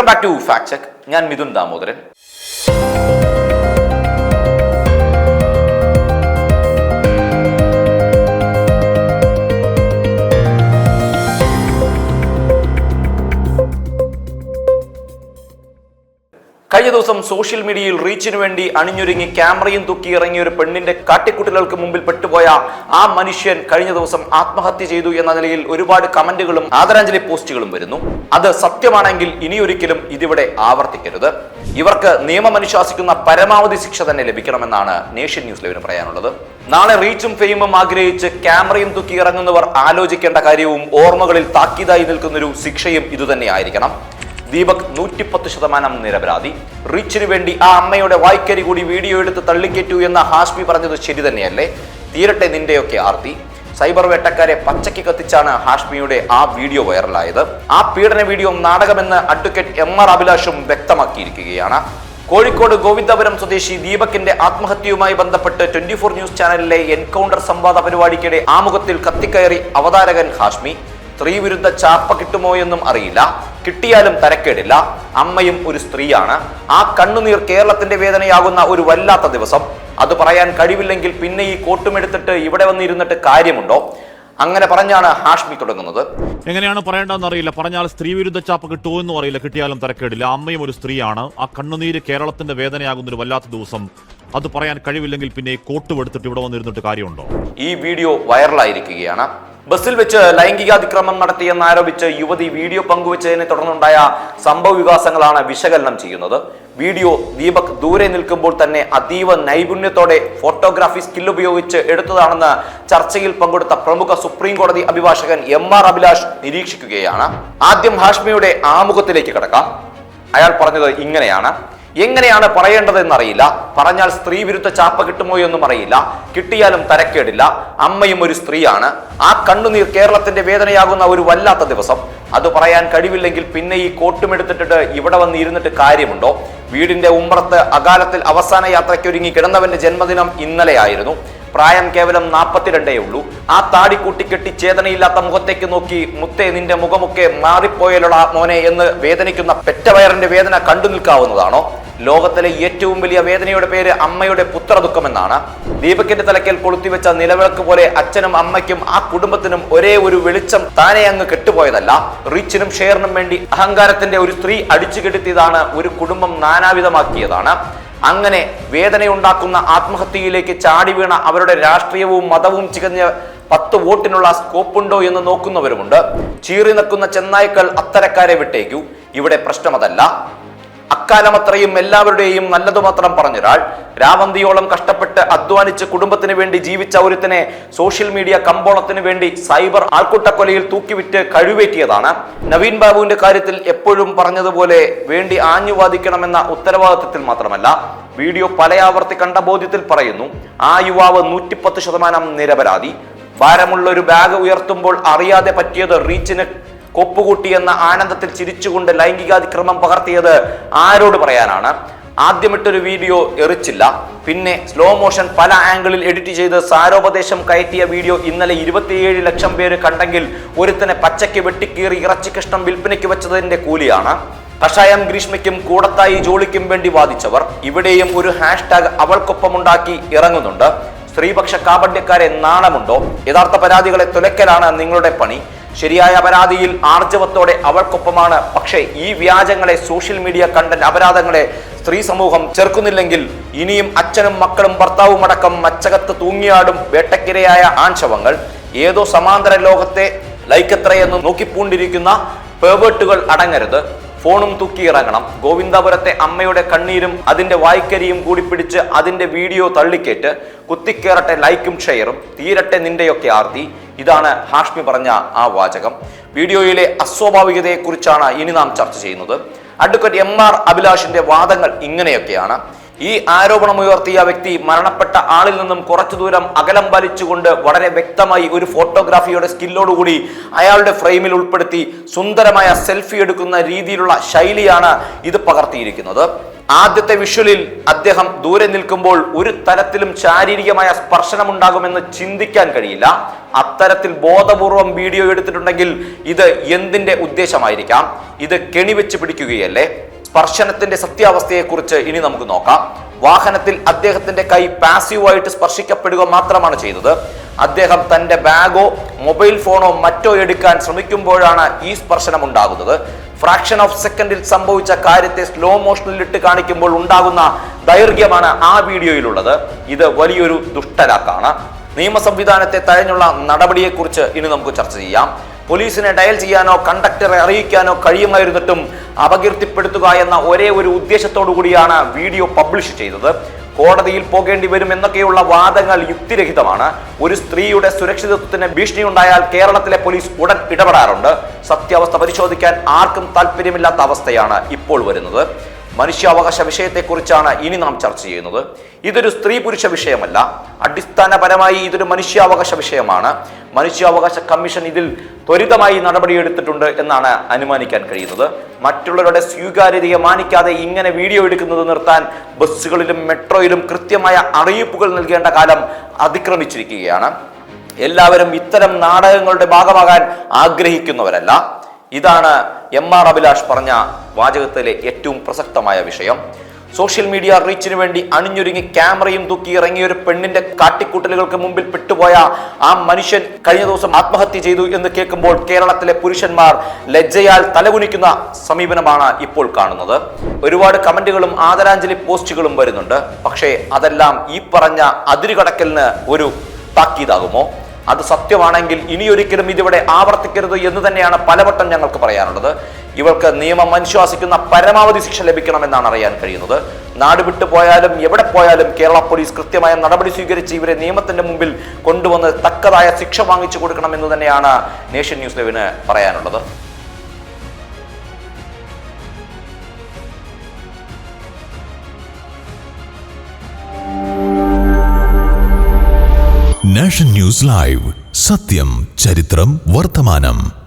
Welcome back to fact check. ഞാൻ മിഥുൻ ദാമോദരൻ. കഴിഞ്ഞ ദിവസം സോഷ്യൽ മീഡിയയിൽ റീച്ചിന് വേണ്ടി അണിഞ്ഞൊരുങ്ങി ക്യാമറയും തൂക്കി ഇറങ്ങിയ ഒരു പെണ്ണിന്റെ കാട്ടിക്കുട്ടലുകൾക്ക് മുമ്പിൽ പെട്ടുപോയ ആ മനുഷ്യൻ കഴിഞ്ഞ ദിവസം ആത്മഹത്യ ചെയ്തു എന്ന നിലയിൽ ഒരുപാട് കമന്റുകളും ആദരാഞ്ജലി പോസ്റ്റുകളും വരുന്നു. അത് സത്യമാണെങ്കിൽ ഇനിയൊരിക്കലും ഇതിവിടെ ആവർത്തിക്കരുത്. ഇവർക്ക് നിയമം അനുശാസിക്കുന്ന പരമാവധി ശിക്ഷ തന്നെ ലഭിക്കണമെന്നാണ് നേഷൻ ന്യൂസ് ലൈവിന് പറയാനുള്ളത്. നാളെ റീച്ചും ഫെയിമും ആഗ്രഹിച്ച് ക്യാമറയും തൂക്കി ഇറങ്ങുന്നവർ ആലോചിക്കേണ്ട കാര്യവും ഓർമ്മകളിൽ താക്കീതായി നിൽക്കുന്നൊരു ശിക്ഷയും ഇതുതന്നെ ആയിരിക്കണം. ദീപക് 110% നിരപരാധി. റീച്ചിന് വേണ്ടി ആ അമ്മയുടെ വായ്ക്കരി കൂടി വീഡിയോ എടുത്ത് തള്ളിക്കേറ്റു എന്ന ഹാഷ്മി പറഞ്ഞത് ശരി തന്നെയല്ലേ? തീരട്ടെ നിന്റെയൊക്കെ ആർത്തി. സൈബർ വേട്ടക്കാരെ പച്ചയ്ക്ക് കത്തിച്ചാണ് ഹാഷ്മിയുടെ ആ വീഡിയോ വൈറലായത്. ആ പീഡന വീഡിയോ നാടകമെന്ന് അഡ്വക്കേറ്റ് MR അഭിലാഷും വ്യക്തമാക്കിയിരിക്കുകയാണ്. കോഴിക്കോട് ഗോവിന്ദപുരം സ്വദേശി ദീപകിന്റെ ആത്മഹത്യയുമായി ബന്ധപ്പെട്ട് 24 ന്യൂസ് ചാനലിലെ എൻകൗണ്ടർ സംവാദ പരിപാടിക്കിടെ ആമുഖത്തിൽ കത്തിക്കയറി അവതാരകൻ ഹാഷ്മി. സ്ത്രീ വിരുദ്ധ ചാപ്പ കിട്ടുമോ എന്നും അറിയില്ല, കിട്ടിയാലും തരക്കേടില്ല, അമ്മയും ഒരു സ്ത്രീയാണ്, ആ കണ്ണുനീർ കേരളത്തിന്റെ വേദനയാകുന്ന ഒരു വല്ലാത്ത ദിവസം, അത് പറയാൻ കഴിവില്ലെങ്കിൽ പിന്നെ ഈ കോട്ടുമെടുത്തിട്ട് ഇവിടെ വന്നിരുന്നിട്ട് കാര്യമുണ്ടോ? അങ്ങനെ പറഞ്ഞാണ് ഹാഷ്മി തുടങ്ങുന്നത്. എങ്ങനെയാണ് പറയേണ്ടതെന്ന് അറിയില്ല, പറഞ്ഞാൽ സ്ത്രീ വിരുദ്ധ ചാപ്പ കിട്ടുമോ എന്നും അറിയില്ല, കിട്ടിയാലും തരക്കേടില്ല, അമ്മയും ഒരു സ്ത്രീയാണ്, ആ കണ്ണുനീര് കേരളത്തിന്റെ വേദനയാകുന്ന ഒരു വല്ലാത്ത ദിവസം, അത് പറയാൻ കഴിവില്ലെങ്കിൽ പിന്നെ ഈ കോട്ടുമെടുത്തിട്ട് ഇവിടെ വന്നിരുന്നിട്ട് കാര്യമുണ്ടോ? ഈ വീഡിയോ വൈറലായിരിക്കുകയാണ്. ബസ്സിൽ വെച്ച് ലൈംഗികാതിക്രമം നടത്തിയെന്നാരോപിച്ച് യുവതി വീഡിയോ പങ്കുവച്ചതിനെ തുടർന്നുണ്ടായ സംഭവ വികാസങ്ങളാണ് വിശകലനം ചെയ്യുന്നത്. വീഡിയോ ദീപക് ദൂരെ നിൽക്കുമ്പോൾ തന്നെ അതീവ നൈപുണ്യത്തോടെ ഫോട്ടോഗ്രാഫി സ്കിൽ ഉപയോഗിച്ച് എടുത്തതാണെന്ന് ചർച്ചയിൽ പങ്കെടുത്ത പ്രമുഖ സുപ്രീം കോടതി അഭിഭാഷകൻ MR അഭിലാഷ് നിരീക്ഷിക്കുകയാണ്. ആദ്യം ഹാഷ്മിയുടെ ആമുഖത്തിലേക്ക് കടക്കാം. അയാൾ പറഞ്ഞത് ഇങ്ങനെയാണ്: എങ്ങനെയാണ് പറയേണ്ടതെന്നറിയില്ല, പറഞ്ഞാൽ സ്ത്രീ വിരുദ്ധ ചാപ്പ കിട്ടുമോ എന്നും അറിയില്ല, കിട്ടിയാലും തരക്കേടില്ല, അമ്മയും ഒരു സ്ത്രീയാണ്, ആ കണ്ണുനീർ കേരളത്തിന്റെ വേദനയാകുന്ന ഒരു വല്ലാത്ത ദിവസം, അത് പറയാൻ കഴിവില്ലെങ്കിൽ പിന്നെ ഈ കോട്ടുമെടുത്തിട്ട് ഇവിടെ വന്ന് ഇരുന്നിട്ട് കാര്യമുണ്ടോ? വീടിന്റെ ഉമ്മറത്ത് അകാലത്തിൽ അവസാന യാത്രയ്ക്കൊരുങ്ങി കിടന്നവന്റെ ജന്മദിനം ഇന്നലെയായിരുന്നു. പ്രായം കേവലം 42 ഉള്ളൂ. ആ താടി കൂട്ടിക്കെട്ടി ചേതനയില്ലാത്ത മുഖത്തേക്ക് നോക്കി മുത്തേ നിന്റെ മുഖമൊക്കെ മാറിപ്പോയലുള്ള മോനെ എന്ന് വേദനിക്കുന്ന പെറ്റവയറിന്റെ വേദന കണ്ടു നിൽക്കാവുന്നതാണോ? ലോകത്തിലെ ഏറ്റവും വലിയ വേദനയുടെ പേര് അമ്മയുടെ പുത്രദുഃഖം എന്നാണ്. ദീപകിന്റെ തലക്കൽ കൊളുത്തിവെച്ച നിലവിളക്ക് പോലെ അച്ഛനും അമ്മയ്ക്കും ആ കുടുംബത്തിനും ഒരേ ഒരു വെളിച്ചം താനെ അങ്ങ് കെട്ടുപോയതല്ല. റീച്ചിനും ഷെയറിനും വേണ്ടി അഹങ്കാരത്തിന്റെ ഒരു സ്ത്രീ അടിച്ചുകെടുത്തിയതാണ്, ഒരു കുടുംബം നാനാവിധമാക്കിയതാണ്. അങ്ങനെ വേദനയുണ്ടാക്കുന്ന ആത്മഹത്യയിലേക്ക് ചാടി വീണ അവരുടെ രാഷ്ട്രീയവും മതവും ചികഞ്ഞ 10 വോട്ടിനുള്ള സ്കോപ്പുണ്ടോ എന്ന് നോക്കുന്നവരുമുണ്ട്. ചീറി നിൽക്കുന്ന ചെന്നായ്ക്കൾ അത്തരക്കാരെ വിട്ടേക്കൂ. ഇവിടെ പ്രശ്നമതല്ല. അക്കാലമത്രയും എല്ലാവരുടെയും നല്ലതു മാത്രം പറഞ്ഞൊരാൾ, രാവന്തിയോളം കഷ്ടപ്പെട്ട് അധ്വാനിച്ച് കുടുംബത്തിന് വേണ്ടി ജീവിച്ച ഒരുത്തിനെ സോഷ്യൽ മീഡിയ കമ്പോളത്തിന് വേണ്ടി സൈബർ ആൾക്കൂട്ടക്കൊലയിൽ തൂക്കിവിറ്റ് കഴിവേറ്റിയതാണ്. നവീൻ ബാബുവിന്റെ കാര്യത്തിൽ എപ്പോഴും പറഞ്ഞതുപോലെ വേണ്ടി ആഞ്ഞുവാദിക്കണമെന്ന ഉത്തരവാദിത്വത്തിൽ മാത്രമല്ല, വീഡിയോ പലയാവർത്തി കണ്ട ബോധ്യത്തിൽ പറയുന്നു, ആ യുവാവ് 110% നിരപരാധി. ഭാരമുള്ള ഒരു ബാഗ് ഉയർത്തുമ്പോൾ അറിയാതെ പറ്റിയത് റീച്ചിന് കൊപ്പുകൂട്ടി എന്ന ആനന്ദത്തിൽ ചിരിച്ചുകൊണ്ട് ലൈംഗികാതിക്രമം പകർത്തിയത് ആരോട് പറയാനാണ്? ആദ്യമിട്ടൊരു വീഡിയോ എറിച്ചില്ല, പിന്നെ സ്ലോ മോഷൻ പല ആംഗിളിൽ എഡിറ്റ് ചെയ്ത് സാരോപദേശം കയറ്റിയ വീഡിയോ ഇന്നലെ 27 ലക്ഷം പേര് കണ്ടെങ്കിൽ ഒരുത്തനെ പച്ചയ്ക്ക് വെട്ടിക്കീറി ഇറച്ചി കഷ്ണം വിൽപ്പനയ്ക്ക് വെച്ചതിന്റെ കൂലിയാണ്. കഷായം ഗ്രീഷ്മയ്ക്കും കൂടത്തായി ജോളിക്കും വേണ്ടി വാദിച്ചവർ ഇവിടെയും ഒരു ഹാഷ്ടാഗ് അവൾക്കൊപ്പമുണ്ടാക്കി ഇറങ്ങുന്നുണ്ട്. സ്ത്രീപക്ഷ കാപണ്യക്കാരെ നാണമുണ്ടോ? യഥാർത്ഥ പരാതികളെ തുലക്കലാണ് നിങ്ങളുടെ പണി. ശരിയായ പരാതിയിൽ ആർജവത്തോടെ അവൾക്കൊപ്പമാണ്. പക്ഷേ ഈ വ്യാജങ്ങളെ, സോഷ്യൽ മീഡിയ കണ്ടന്റ് അപരാധങ്ങളെ സ്ത്രീ സമൂഹം ചെറുക്കുന്നില്ലെങ്കിൽ ഇനിയും അച്ഛനും മക്കളും ഭർത്താവും അടക്കം മച്ചകത്ത് തൂങ്ങിയാടും വേട്ടക്കിരയായ ആൺശവങ്ങൾ. ഏതോ സമാന്തര ലോകത്തെ ലൈക്കത്രയെന്ന് നോക്കിപ്പൂണ്ടിരിക്കുന്ന പേവേട്ടുകൾ അടങ്ങരുത്. ഫോണും തൂക്കിയിറങ്ങണം. ഗോവിന്ദപുരത്തെ അമ്മയുടെ കണ്ണീരും അതിന്റെ വായ്ക്കരിയും കൂടി പിടിച്ച് അതിന്റെ വീഡിയോ തള്ളിക്കേറ്റ് കുത്തിക്കേറട്ടെ ലൈക്കും ഷെയറും, തീരട്ടെ നിന്റെയൊക്കെ ആർത്തി. ഇതാണ് ഹാഷ്മി പറഞ്ഞ ആ വാചകം. വീഡിയോയിലെ അസ്വാഭാവികതയെക്കുറിച്ചാണ് ഇനി നാം ചർച്ച ചെയ്യുന്നത്. അഡ്വക്കേറ്റ് MR അഭിലാഷിന്റെ വാദങ്ങൾ ഇങ്ങനെയൊക്കെയാണ്. ഈ ആരോപണമുയർത്തിയ വ്യക്തി മരണപ്പെട്ട ആളിൽ നിന്നും കുറച്ചു ദൂരം അകലം പാലിച്ചുകൊണ്ട് വളരെ വ്യക്തമായി ഒരു ഫോട്ടോഗ്രാഫിയുടെ സ്കില്ലോടുകൂടി അയാളുടെ ഫ്രെയിമിൽ ഉൾപ്പെടുത്തി സുന്ദരമായ സെൽഫി എടുക്കുന്ന രീതിയിലുള്ള ശൈലിയാണ് ഇത് പകർത്തിയിരിക്കുന്നത്. ആദ്യത്തെ വിഷ്വലിൽ അദ്ദേഹം ദൂരെ നിൽക്കുമ്പോൾ ഒരു തരത്തിലും ശാരീരികമായ സ്പർശനമുണ്ടാകുമെന്ന് ചിന്തിക്കാൻ കഴിയില്ല. അത്തരത്തിൽ ബോധപൂർവം വീഡിയോ എടുത്തിട്ടുണ്ടെങ്കിൽ ഇത് എന്തിന്റെ ഉദ്ദേശമായിരിക്കാം? ഇത് കെണിവെച്ച് പിടിക്കുകയല്ലേ? സ്പർശനത്തിന്റെ സത്യാവസ്ഥയെക്കുറിച്ച് ഇനി നമുക്ക് നോക്കാം. വാഹനത്തിൽ അദ്ദേഹത്തിന്റെ കൈ പാസീവായിട്ട് സ്പർശിക്കപ്പെടുക മാത്രമാണ് ചെയ്തത്. അദ്ദേഹം തന്റെ ബാഗോ മൊബൈൽ ഫോണോ മറ്റോ എടുക്കാൻ ശ്രമിക്കുമ്പോഴാണ് ഈ സ്പർശനം ഉണ്ടാകുന്നത്. ഫ്രാക്ഷൻ ഓഫ് സെക്കൻഡിൽ സംഭവിച്ച കാര്യത്തെ സ്ലോ മോഷനിൽ ഇട്ട് കാണിക്കുമ്പോൾ ഉണ്ടാകുന്ന ദൈർഘ്യമാണ് ആ വീഡിയോയിലുള്ളത്. ഇത് വലിയൊരു ദുഷ്ടലാക്കാണ്. നിയമ സംവിധാനത്തെ തഴഞ്ഞുള്ള നടപടിയെക്കുറിച്ച് ഇനി നമുക്ക് ചർച്ച ചെയ്യാം. പോലീസിനെ ഡയൽ ചെയ്യാനോ കണ്ടക്ടറെ അറിയിക്കാനോ കഴിയുമായിരുന്നിട്ടും അപകീർത്തിപ്പെടുത്തുക എന്ന ഒരേ ഒരു ഉദ്ദേശത്തോടു കൂടിയാണ് വീഡിയോ പബ്ലിഷ് ചെയ്തത്. കോടതിയിൽ പോകേണ്ടി വരും എന്നൊക്കെയുള്ള വാദങ്ങൾ യുക്തിരഹിതമാണ്. ഒരു സ്ത്രീയുടെ സുരക്ഷിതത്വത്തിന് ഭീഷണിയുണ്ടായാൽ കേരളത്തിലെ പോലീസ് ഉടൻ ഇടപെടാറുണ്ട്. സത്യാവസ്ഥ പരിശോധിക്കാൻ ആർക്കും താല്പര്യമില്ലാത്ത അവസ്ഥയാണ് ഇപ്പോൾ വരുന്നത്. മനുഷ്യാവകാശ വിഷയത്തെക്കുറിച്ചാണ് ഇനി നാം ചർച്ച ചെയ്യുന്നത്. ഇതൊരു സ്ത്രീ പുരുഷ വിഷയമല്ല. അടിസ്ഥാനപരമായി ഇതൊരു മനുഷ്യാവകാശ വിഷയമാണ്. മനുഷ്യാവകാശ കമ്മീഷൻ ഇതിൽ ത്വരിതമായി നടപടിയെടുത്തിട്ടുണ്ട് എന്നാണ് അനുമാനിക്കാൻ കഴിയുന്നത്. മറ്റുള്ളവരുടെ സ്വീകാര്യതയെ മാനിക്കാതെ ഇങ്ങനെ വീഡിയോ എടുക്കുന്നത് നിർത്താൻ ബസ്സുകളിലും മെട്രോയിലും കൃത്യമായ അറിയിപ്പുകൾ നൽകേണ്ട കാലം അതിക്രമിച്ചിരിക്കുകയാണ്. എല്ലാവരും ഇത്തരം നാടകങ്ങളുടെ ഭാഗമാകാൻ ആഗ്രഹിക്കുന്നവരല്ല. ഇതാണ് MR അഭിലാഷ് പറഞ്ഞ വാചകത്തിലെ ഏറ്റവും പ്രസക്തമായ വിഷയം. സോഷ്യൽ മീഡിയ റീച്ചിന് വേണ്ടി അണിഞ്ഞൊരുങ്ങി ക്യാമറയും തൂക്കി ഇറങ്ങിയ ഒരു പെണ്ണിന്റെ കാട്ടിക്കൂട്ടലുകൾക്ക് മുമ്പിൽ പെട്ടുപോയ ആ മനുഷ്യൻ കഴിഞ്ഞ ദിവസം ആത്മഹത്യ ചെയ്തു എന്ന് കേൾക്കുമ്പോൾ കേരളത്തിലെ പുരുഷന്മാർ ലജ്ജയാൽ തലകുനിക്കുന്ന സമീപനമാണ് ഇപ്പോൾ കാണുന്നത്. ഒരുപാട് കമന്റുകളും ആദരാഞ്ജലി പോസ്റ്റുകളും വരുന്നുണ്ട്. പക്ഷേ അതെല്ലാം ഈ പറഞ്ഞ അതിരുകടക്കലിന് ഒരു താക്കീതാകുമോ? അത് സത്യമാണെങ്കിൽ ഇനിയൊരിക്കലും ഇതിവിടെ ആവർത്തിക്കരുത് എന്ന് തന്നെയാണ് പലവട്ടം ഞങ്ങൾക്ക് പറയാനുള്ളത്. ഇവർക്ക് നിയമം അനുശാസിക്കുന്ന പരമാവധി ശിക്ഷ ലഭിക്കണമെന്നാണ് അറിയാൻ കഴിയുന്നത്. നാട് വിട്ടു പോയാലും എവിടെ പോയാലും കേരള പോലീസ് കൃത്യമായ നടപടി സ്വീകരിച്ച് ഇവരെ നിയമത്തിന്റെ മുമ്പിൽ കൊണ്ടുവന്ന് തക്കതായ ശിക്ഷ വാങ്ങിച്ചു കൊടുക്കണമെന്ന് തന്നെയാണ് നേഷൻ ന്യൂസ് ലൈവിന് പറയാനുള്ളത്. നാഷൻ ന്യൂസ് ലൈവ്, സത്യം, ചരിത്രം, വർത്തമാനം.